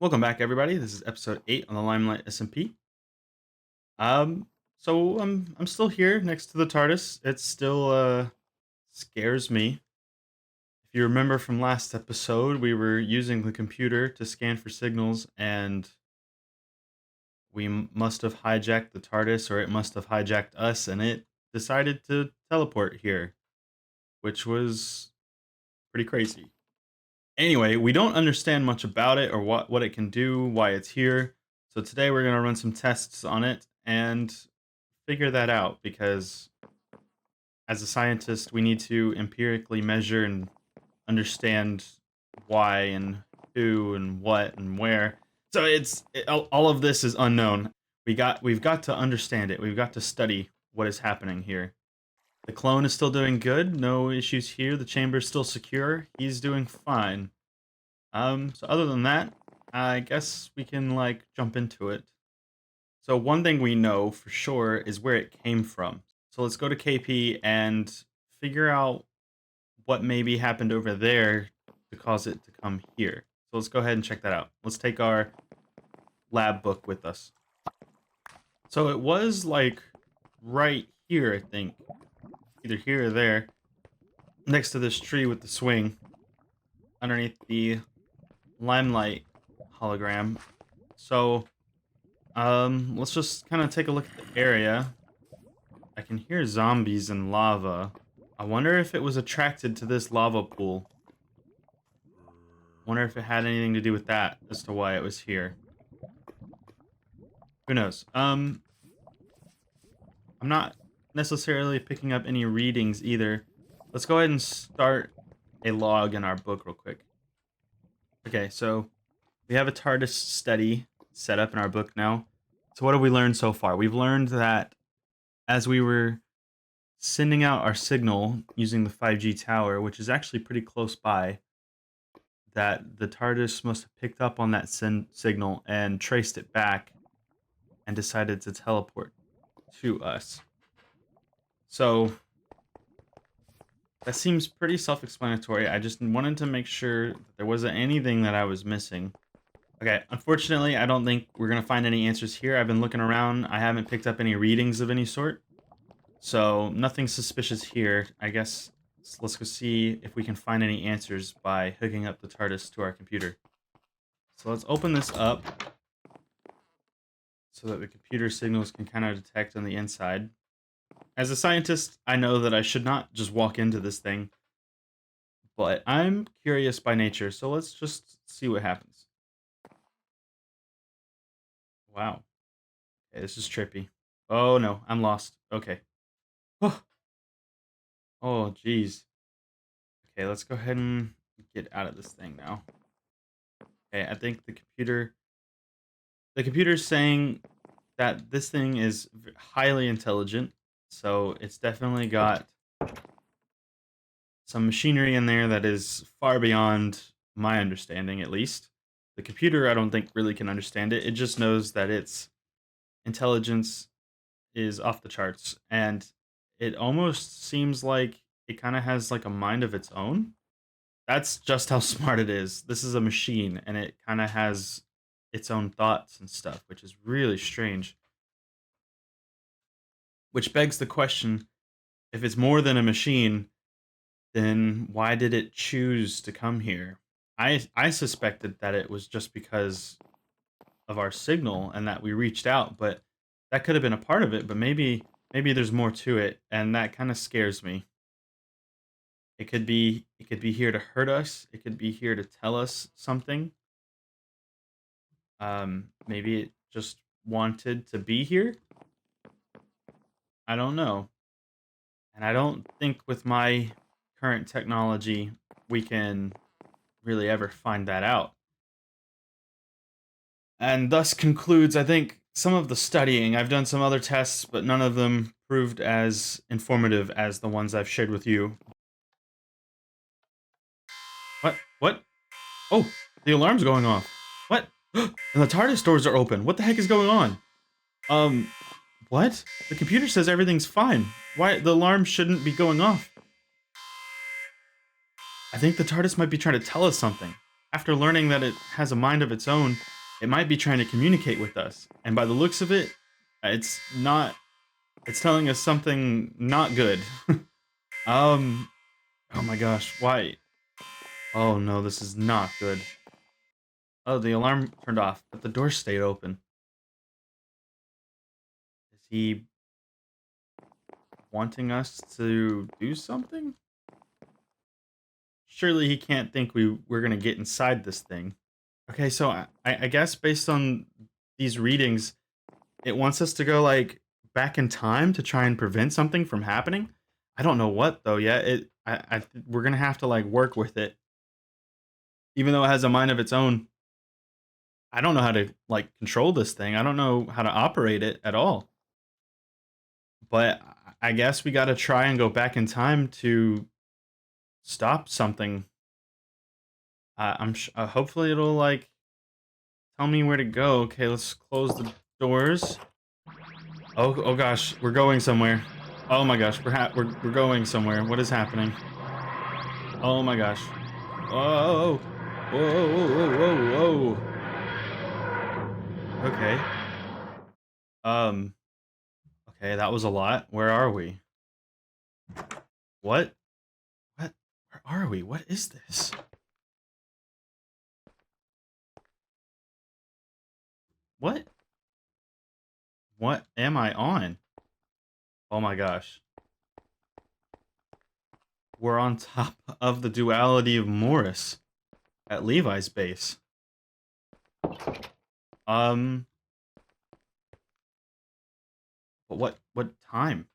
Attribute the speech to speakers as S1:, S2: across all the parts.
S1: Welcome back, everybody. This is episode 8 on the Limelight SMP. Um, so I'm still here next to the TARDIS. It still scares me. If you remember from last episode, we were using the computer to scan for signals, and we must have hijacked the TARDIS, or it must have hijacked us, and it decided to teleport here, which was pretty crazy. Anyway, we don't understand much about it or what it can do, why it's here. So today we're going to run some tests on it and figure that out because as a scientist, we need to empirically measure and understand why and who and what and where. So all of this is unknown. We've got to understand it. We've got to study what is happening here. The clone is still doing good. No issues here. The chamber is still secure. He's doing fine. So other than that, I guess we can like jump into it. So one thing we know for sure is where it came from. So let's go to KP and figure out what maybe happened over there to cause it to come here. So let's go ahead and check that out. Let's take our lab book with us. So it was like right here, I think. Either here or there. Next to this tree with the swing. Underneath the Limelight hologram. So, let's just kind of take a look at the area. I can hear zombies and lava. I wonder if it was attracted to this lava pool. Wonder if it had anything to do with that as to why it was here. Who knows? I'm not necessarily picking up any readings either. Let's go ahead and start a log in our book real quick. Okay, so we have a TARDIS study set up in our book now. So what have we learned so far? We've learned that as we were sending out our signal using the 5G tower, which is actually pretty close by, that the TARDIS must have picked up on that signal and traced it back and decided to teleport to us. So that seems pretty self-explanatory. I just wanted to make sure that there wasn't anything that I was missing. Okay, unfortunately, I don't think we're going to find any answers here. I've been looking around. I haven't picked up any readings of any sort. So, nothing suspicious here. I guess let's go see if we can find any answers by hooking up the TARDIS to our computer. So, let's open this up so that the computer signals can kind of detect on the inside. As a scientist, I know that I should not just walk into this thing, but I'm curious by nature, so let's just see what happens. Wow. Okay, this is trippy. Oh no, I'm lost. Okay. Oh, oh, geez. Okay, let's go ahead and get out of this thing now. Okay, I think the computer's saying that this thing is highly intelligent, so it's definitely got some machinery in there that is far beyond my understanding, at least. The computer, I don't think, really can understand it. It just knows that its intelligence is off the charts, and it almost seems like it kind of has like a mind of its own. That's just how smart it is. This is a machine, and it kind of has its own thoughts and stuff, which is really strange. Which begs the question, if it's more than a machine, then why did it choose to come here? I suspected that it was just because of our signal and that we reached out, but that could have been a part of it, but maybe there's more to it, and that kind of scares me. It could be here to hurt us. It could be here to tell us something. Maybe it just wanted to be here. I don't know. And I don't think with my current technology we can really ever find that out. And thus concludes, I think, some of the studying. I've done some other tests, but none of them proved as informative as the ones I've shared with you. What? What? Oh, the alarm's going off. What? And the TARDIS doors are open. What the heck is going on? Um, what? The computer says everything's fine. Why the alarm shouldn't be going off? I think the TARDIS might be trying to tell us something. After learning that it has a mind of its own, it might be trying to communicate with us. And by the looks of it, it's not. It's telling us something not good. um. Oh my gosh. Why? Oh no, this is not good. Oh, the alarm turned off, but the door stayed open. Is he wanting us to do something? Surely he can't think we're gonna get inside this thing. Okay, so I guess based on these readings, it wants us to go like back in time to try and prevent something from happening. I don't know what though yet. We're gonna have to like work with it, even though it has a mind of its own. I don't know how to like control this thing. I don't know how to operate it at all. But I guess we got to try and go back in time to stop something. Hopefully it'll like tell me where to go. Okay, let's close the doors. Oh gosh, we're going somewhere. Oh my gosh, we're going somewhere. What is happening? Oh my gosh. Whoa, whoa, whoa, whoa, whoa. Okay. Um. Okay, that was a lot. Where are we? What? What? Where are we? What is this? What? What am I on? Oh my gosh. We're on top of the duality of Morris at Levi's base. Um, but what time?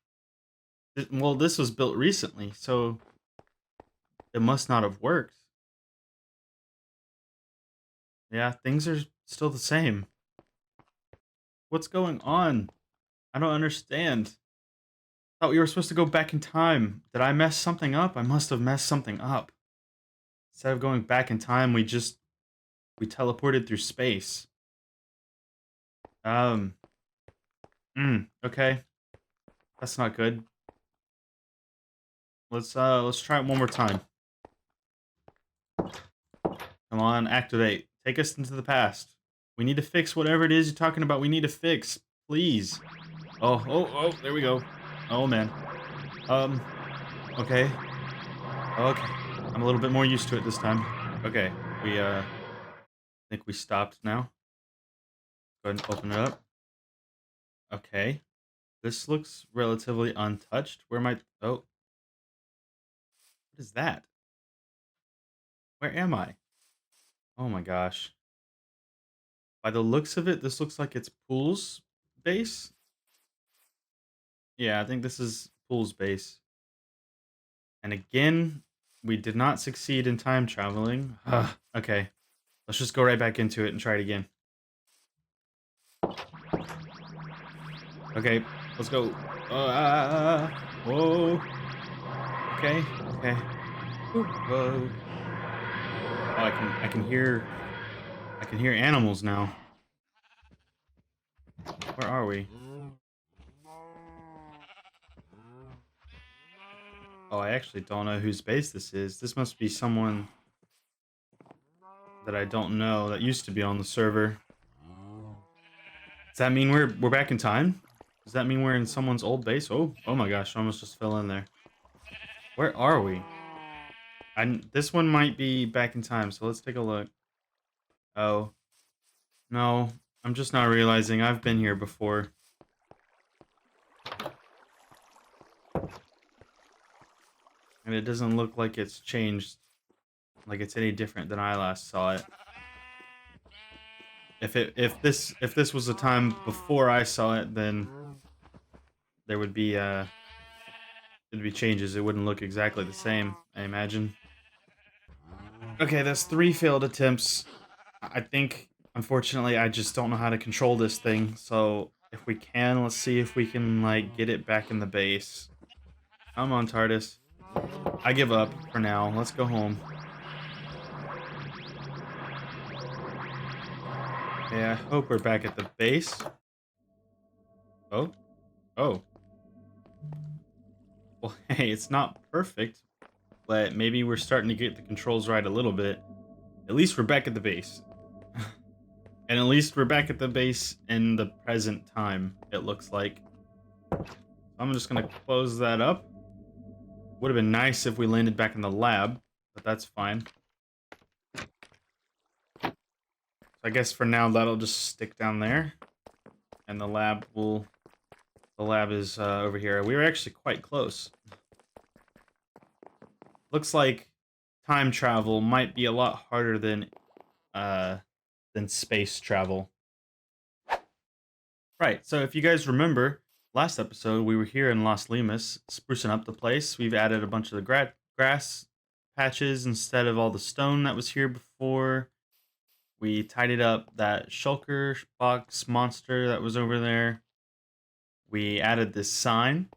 S1: Well, this was built recently, so it must not have worked. Yeah, things are still the same. What's going on? I don't understand. Thought we were supposed to go back in time. Did I mess something up? I must have messed something up. Instead of going back in time, we teleported through space. Um, okay. That's not good. Let's try it one more time. Come on, activate. Take us into the past. We need to fix whatever it is you're talking about. We need to fix. Please. Oh, there we go. Oh man. Um, okay. Okay. I'm a little bit more used to it this time. Okay. I think we stopped now. Go ahead and open it up. Okay. This looks relatively untouched. Where am I? Oh. What is that? Where am I? Oh my gosh. By the looks of it, this looks like it's Pool's base. Yeah, I think this is Pool's base. And again, we did not succeed in time traveling. Okay, let's just go right back into it and try it again. Okay, let's go. Whoa. Okay. Whoa. Oh, I can hear animals now. Where are we? Oh, I actually don't know whose base this is. This must be someone that I don't know that used to be on the server. Does that mean we're back in time? Does that mean we're in someone's old base? Oh my gosh, I almost just fell in there. Where are we? This one might be back in time, so let's take a look. Oh. No, I'm just not realizing I've been here before. And it doesn't look like it's changed, like it's any different than I last saw it. If this was a time before I saw it, then there would be there'd be changes. It wouldn't look exactly the same, I imagine. Okay, that's 3 failed attempts. I think, unfortunately, I just don't know how to control this thing. So if we can, let's see if we can like get it back in the base. Come on, TARDIS. I give up for now. Let's go home. Yeah, I hope we're back at the base. Oh. Oh. Well, hey, it's not perfect, but maybe we're starting to get the controls right a little bit. At least we're back at the base. And at least we're back at the base in the present time, it looks like. I'm just gonna close that up. Would have been nice if we landed back in the lab, but that's fine. So I guess for now that'll just stick down there. And the lab is over here. We were actually quite close. Looks like time travel might be a lot harder than space travel. Right, so if you guys remember, last episode we were here in Las Limas, sprucing up the place. We've added a bunch of the grass patches instead of all the stone that was here before. We tidied up that shulker box monster that was over there. We added this sign.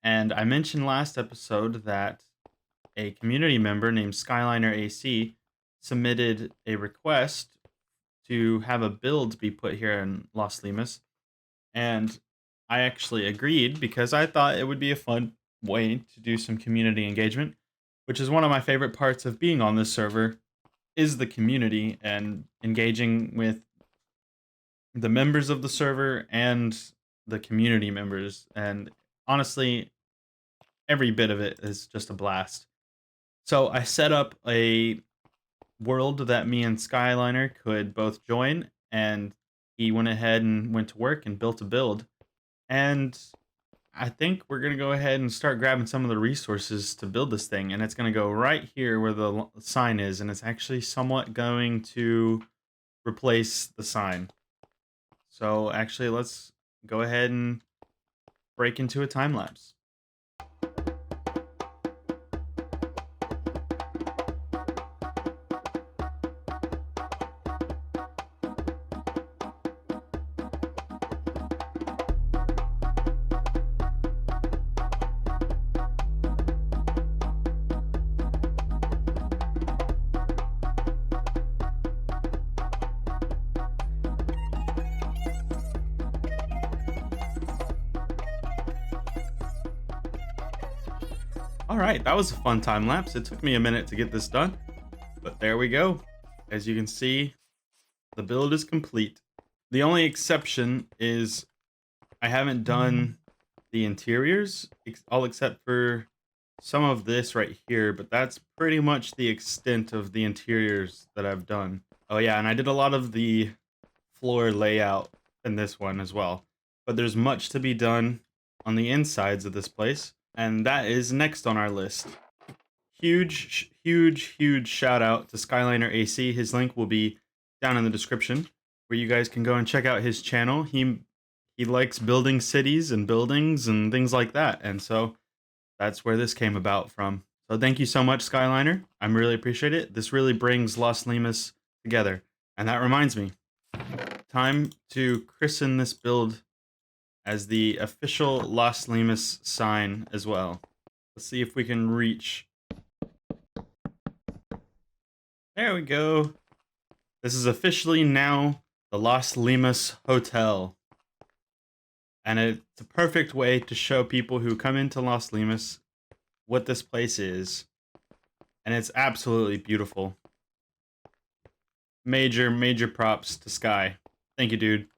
S1: And I mentioned last episode that a community member named Skyliner AC submitted a request to have a build be put here in Las Limas. And I actually agreed because I thought it would be a fun way to do some community engagement, which is one of my favorite parts of being on this server, is the community and engaging with the members of the server and the community members. And honestly, every bit of it is just a blast. So I set up a world that me and Skyliner could both join, and he went ahead and went to work and built a build. And I think we're going to go ahead and start grabbing some of the resources to build this thing. And it's going to go right here where the sign is. And it's actually somewhat going to replace the sign. So actually, let's go ahead and break into a time lapse. All right, that was a fun time lapse. It took me a minute to get this done, but there we go. As you can see, the build is complete. The only exception is I haven't done the interiors, all except for some of this right here, but that's pretty much the extent of the interiors that I've done. Oh yeah, and I did a lot of the floor layout in this one as well. But there's much to be done on the insides of this place, and that is next on our list. Huge shout out to Skyliner AC. His link will be down in the description, where you guys can go and check out his channel. He likes building cities and buildings and things like that, and so that's where this came about from. So thank you so much, Skyliner. I really appreciate it. This really brings Las Limas together. And that reminds me, time to christen this build as the official Las Limas sign as well. Let's see if we can reach. There we go. This is officially now the Las Limas Hotel. And it's a perfect way to show people who come into Las Limas what this place is. And it's absolutely beautiful. Major props to Sky. Thank you, dude.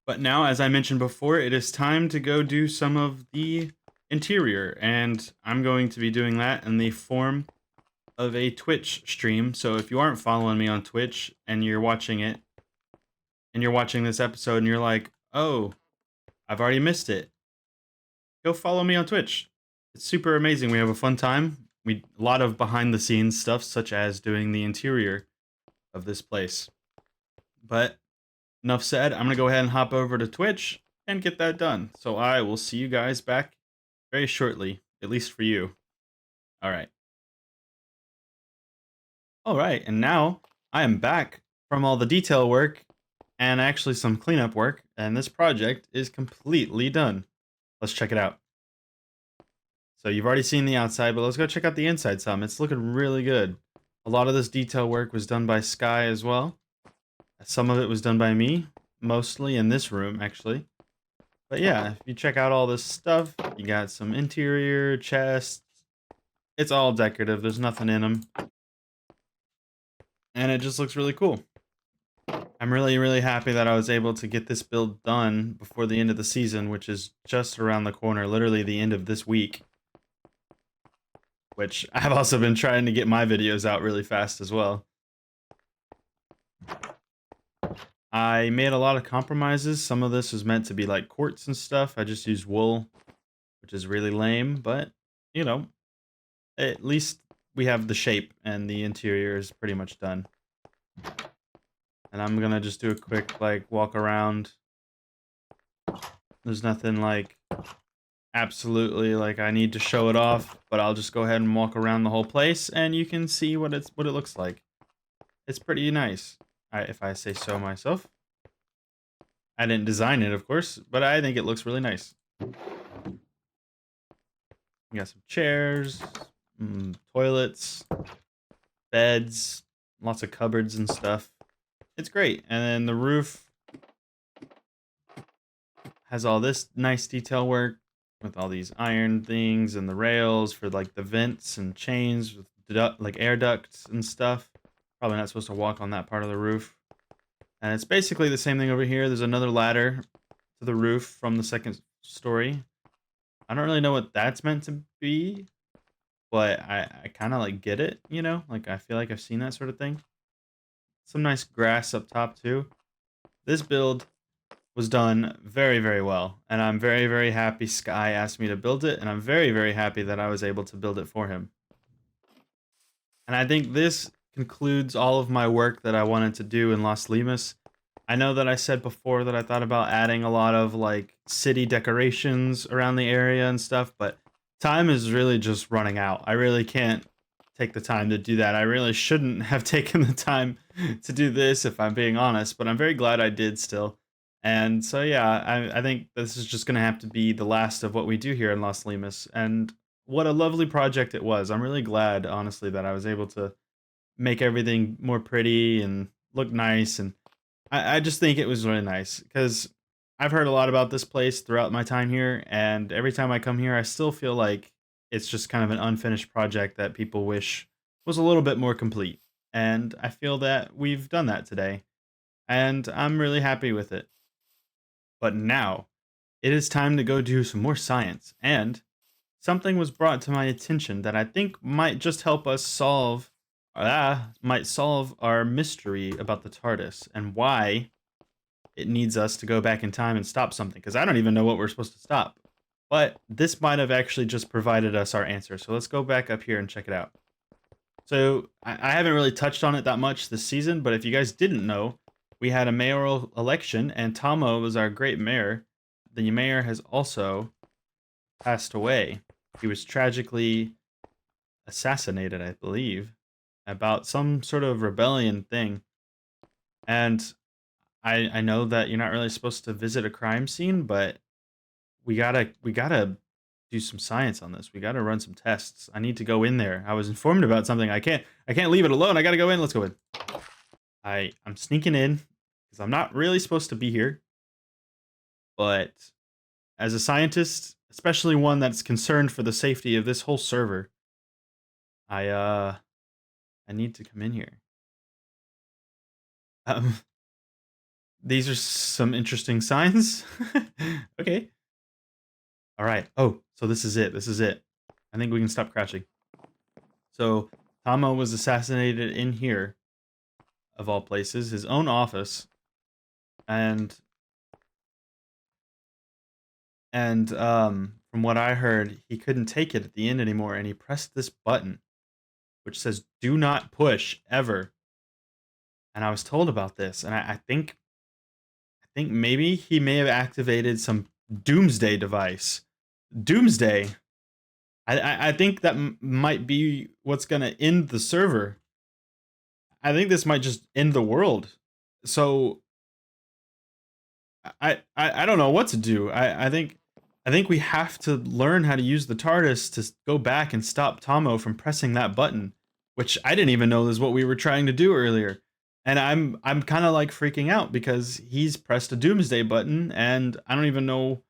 S1: But now, as I mentioned before, it is time to go do some of the interior. And I'm going to be doing that in the form of a Twitch stream. So if you aren't following me on Twitch and you're watching it, and you're watching this episode and you're like, oh, I've already missed it, go follow me on Twitch. It's super amazing. We have a fun time. A lot of behind the scenes stuff, such as doing the interior of this place. But enough said, I'm going to go ahead and hop over to Twitch and get that done. So I will see you guys back very shortly, at least for you. All right. All right, and now I am back from all the detail work and actually some cleanup work, and this project is completely done. Let's check it out. So you've already seen the outside, but let's go check out the inside some. It's looking really good. A lot of this detail work was done by Sky as well. Some of it was done by me, mostly in this room, actually. But yeah, if you check out all this stuff, you got some interior chests. It's all decorative. There's nothing in them. And it just looks really cool. I'm really, really happy that I was able to get this build done before the end of the season, which is just around the corner, literally the end of this week. Which I've also been trying to get my videos out really fast as well. I made a lot of compromises. Some of this was meant to be like quartz and stuff. I just used wool, which is really lame, but you know, at least we have the shape and the interior is pretty much done. And I'm gonna just do a quick like walk around. There's nothing like absolutely like I need to show it off, but I'll just go ahead and walk around the whole place and you can see what it looks like. It's pretty nice, if I say so myself. I didn't design it, of course, but I think it looks really nice. We got some chairs, toilets, beds, lots of cupboards and stuff. It's great. And then the roof has all this nice detail work with all these iron things and the rails for like the vents and chains with like air ducts and stuff. Probably not supposed to walk on that part of the roof. And it's basically the same thing over here. There's another ladder to the roof from the second story. I don't really know what that's meant to be, but I kind of like get it, you know? Like I feel like I've seen that sort of thing. Some nice grass up top too. This build was done very, very well, and I'm very, very happy Sky asked me to build it, and I'm very, very happy that I was able to build it for him. And I think this concludes all of my work that I wanted to do in Las Limas. I know that I said before that I thought about adding a lot of like city decorations around the area and stuff, but time is really just running out. I really can't take the time to do that. I really shouldn't have taken the time to do this if I'm being honest, but I'm very glad I did still. And so yeah, I think this is just gonna have to be the last of what we do here in Las Limas. And what a lovely project it was. I'm really glad, honestly, that I was able to make everything more pretty and look nice. And I just think it was really nice because I've heard a lot about this place throughout my time here. And every time I come here, I still feel like it's just kind of an unfinished project that people wish was a little bit more complete. And I feel that we've done that today. And I'm really happy with it. But now, it is time to go do some more science. And something was brought to my attention that I think might just help us might solve our mystery about the TARDIS and why it needs us to go back in time and stop something. Because I don't even know what we're supposed to stop. But this might have actually just provided us our answer. So let's go back up here and check it out. So I haven't really touched on it that much this season, but if you guys didn't know, we had a mayoral election and Tomo was our great mayor. The mayor has also passed away. He was tragically assassinated, I believe, about some sort of rebellion thing. And I know that you're not really supposed to visit a crime scene, but we gotta do some science on this. We gotta run some tests. I need to go in there. I was informed about something. I can't leave it alone. I gotta go in. Let's go in. I'm sneaking in because I'm not really supposed to be here. But as a scientist, especially one that's concerned for the safety of this whole server, I need to come in here. Um, these are some interesting signs. Okay. All right. Oh, so this is it. This is it. I think we can stop crashing. So Tama was assassinated in here, of all places, his own office, and from what I heard, he couldn't take it at the end anymore, and he pressed this button, which says "Do not push ever." And I was told about this, and I think maybe he may have activated some doomsday device. Doomsday. I think that might be what's gonna end the server. I think this might just end the world. So I don't know what to do. I think we have to learn how to use the TARDIS to go back and stop Tomo from pressing that button, which I didn't even know is what we were trying to do earlier. And I'm kind of like freaking out because he's pressed a doomsday button and I don't even know.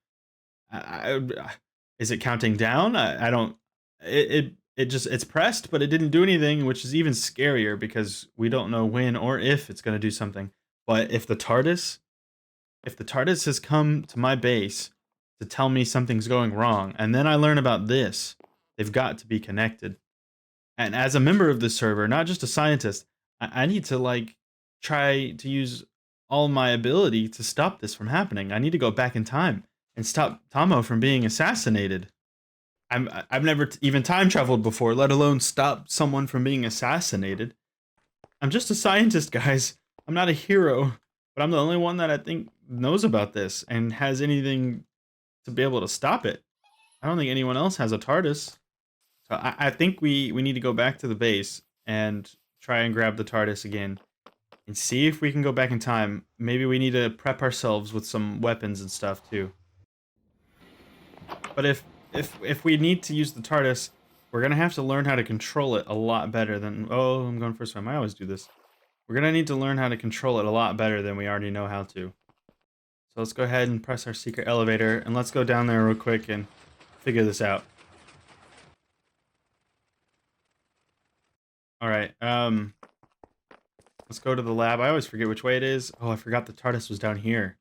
S1: Is it counting down? I don't. It just it's pressed, but it didn't do anything, which is even scarier because we don't know when or if it's going to do something. But if the TARDIS has come to my base to tell me something's going wrong, and then I learn about this, they've got to be connected. And as a member of this server, not just a scientist, I need to like try to use all my ability to stop this from happening. I need to go back in time and stop Tomo from being assassinated. I've never even time traveled before, let alone stop someone from being assassinated. I'm just a scientist, guys. I'm not a hero, but I'm the only one that I think knows about this and has anything to be able to stop it. I don't think anyone else has a TARDIS. So I think we need to go back to the base and try and grab the TARDIS again and see if we can go back in time. Maybe we need to prep ourselves with some weapons and stuff too. But if we need to use the TARDIS, we're gonna have to learn how to control it a lot better than. Oh, I'm going first time. I always do this. We're gonna need to learn how to control it a lot better than we already know how to. So let's go ahead and press our secret elevator and let's go down there real quick and figure this out. All right. Let's go to the lab. I always forget which way it is. Oh, I forgot the TARDIS was down here.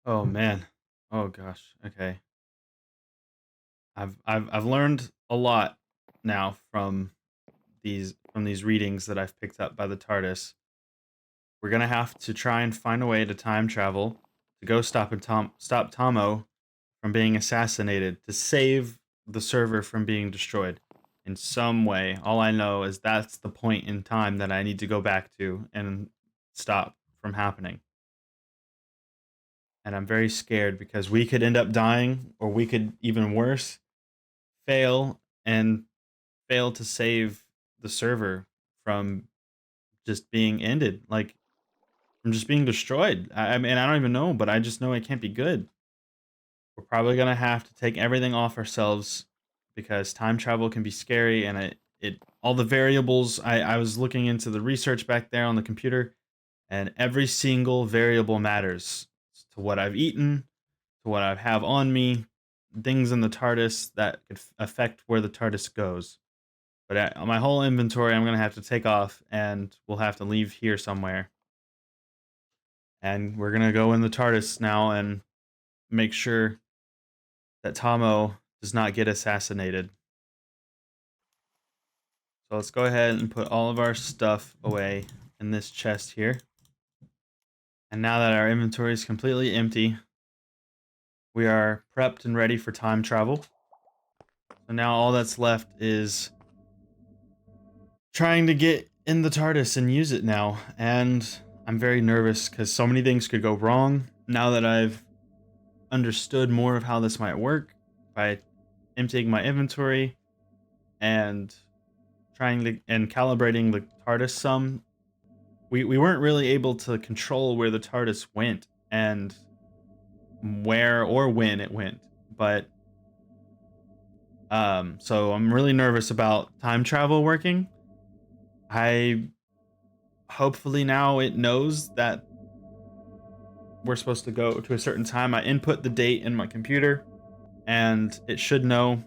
S1: Oh man. Oh gosh. Okay. I've learned a lot now from these readings that I've picked up by the TARDIS. We're gonna have to try and find a way to time travel to go stop Tomo from being assassinated to save the server from being destroyed in some way. All I know is that's the point in time that I need to go back to and stop from happening. And I'm very scared because we could end up dying, or we could, even worse, fail and fail to save the server from just being ended, like from just being destroyed. I mean, I don't even know, but I just know it can't be good. We're probably gonna have to take everything off ourselves because time travel can be scary, and it all the variables. I was looking into the research back there on the computer, and every single variable matters to what I've eaten, to what I have on me, things in the TARDIS that could affect where the TARDIS goes. But my whole inventory, I'm gonna have to take off, and we'll have to leave here somewhere. And we're gonna go in the TARDIS now and make sure that Tomo does not get assassinated. So let's go ahead and put all of our stuff away in this chest here. And now that our inventory is completely empty, we are prepped and ready for time travel. So now all that's left is trying to get in the TARDIS and use it now. And I'm very nervous because so many things could go wrong. Now that I've understood more of how this might work by emptying my inventory and trying to and calibrating the TARDIS some, we weren't really able to control where the TARDIS went and where or when it went. But so I'm really nervous about time travel working. I hopefully now it knows that we're supposed to go to a certain time. I input the date in my computer and it should know.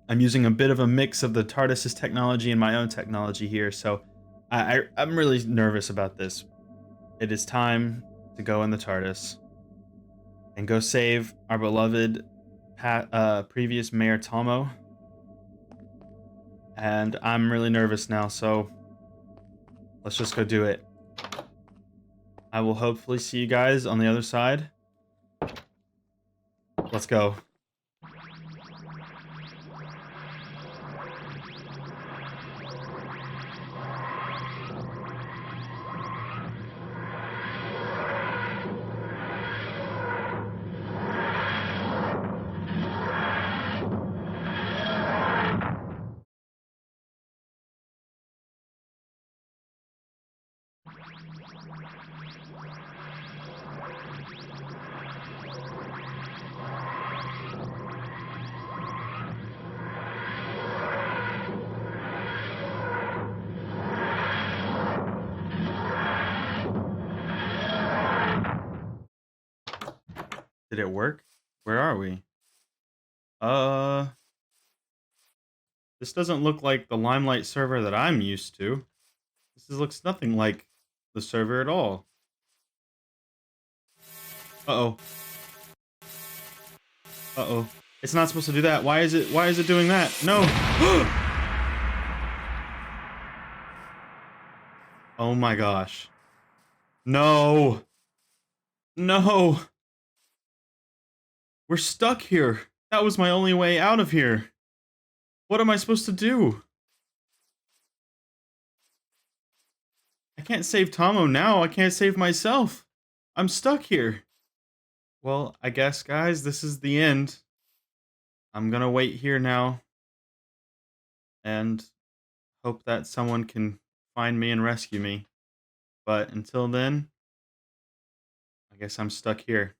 S1: I'm using a bit of a mix of the TARDIS's technology and my own technology here, so I'm really nervous about this. It is time to go in the TARDIS and go save our beloved previous Mayor Tomo. And I'm really nervous now, so let's just go do it. I will hopefully see you guys on the other side. Let's go. Did it work? Where are we? Uh, This doesn't look like the Limelight server that I'm used to. Looks nothing like the server at all. Uh-oh. Uh-oh. It's not supposed to do that. Why is it doing that? No. Oh my gosh. No. No. We're stuck here. That was my only way out of here. What am I supposed to do? I can't save Tomo now. I can't save myself. I'm stuck here. Well, I guess, guys, this is the end. I'm gonna wait here now and hope that someone can find me and rescue me. But until then, I guess I'm stuck here.